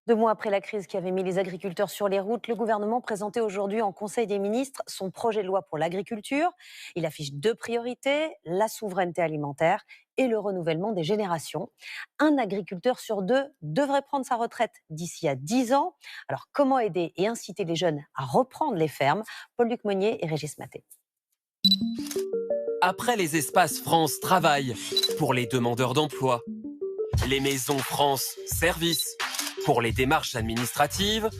2 mois après la crise qui avait mis les agriculteurs sur les routes, le gouvernement présentait aujourd'hui en Conseil des ministres son projet de loi pour l'agriculture. Il affiche 2 priorités, la souveraineté alimentaire et le renouvellement des générations. Un agriculteur sur 2 devrait prendre sa retraite d'ici à 10 ans. Alors comment aider et inciter les jeunes à reprendre les fermes? Paul-Luc Monnier et Régis Maté. Après les espaces France Travail, pour les demandeurs d'emploi, les maisons France Service, pour les démarches administratives,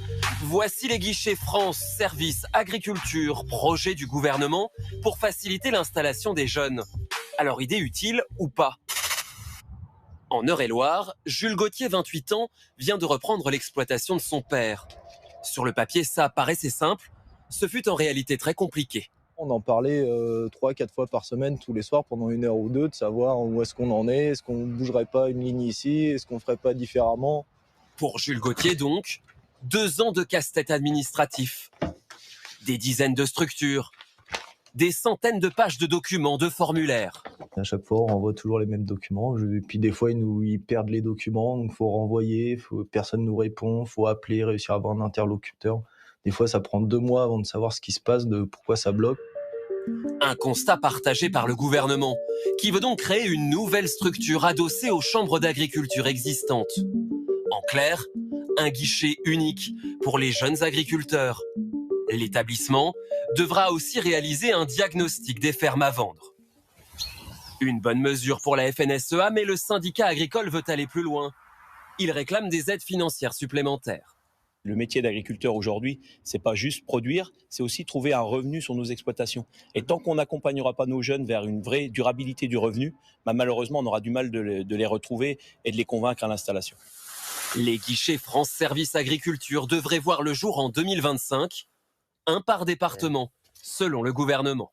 voici les guichets France Service Agriculture, projet du gouvernement pour faciliter l'installation des jeunes. Alors idée utile ou pas? En Eure-et-Loire, Jules Gauthier, 28 ans, vient de reprendre l'exploitation de son père. Sur le papier, ça paraissait simple, ce fut en réalité très compliqué. On en parlait 3-4 fois par semaine, tous les soirs, pendant 1 heure ou 2, de savoir où est-ce qu'on en est qu'on ne bougerait pas une ligne ici, est-ce qu'on ne ferait pas différemment. Pour Jules Gauthier donc, 2 ans de casse-tête administratif, des dizaines de structures, des centaines de pages de documents, de formulaires. À chaque fois, on renvoie toujours les mêmes documents. Et puis des fois, ils perdent les documents, donc il faut renvoyer, personne ne nous répond, il faut appeler, réussir à avoir un interlocuteur. Des fois, ça prend 2 mois avant de savoir ce qui se passe, de pourquoi ça bloque. Un constat partagé par le gouvernement, qui veut donc créer une nouvelle structure adossée aux chambres d'agriculture existantes. En clair, un guichet unique pour les jeunes agriculteurs. L'établissement devra aussi réaliser un diagnostic des fermes à vendre. Une bonne mesure pour la FNSEA, mais le syndicat agricole veut aller plus loin. Il réclame des aides financières supplémentaires. Le métier d'agriculteur aujourd'hui, c'est pas juste produire, c'est aussi trouver un revenu sur nos exploitations. Et tant qu'on n'accompagnera pas nos jeunes vers une vraie durabilité du revenu, malheureusement, on aura du mal de les retrouver et de les convaincre à l'installation. Les guichets France Service Agriculture devraient voir le jour en 2025, un par département, selon le gouvernement.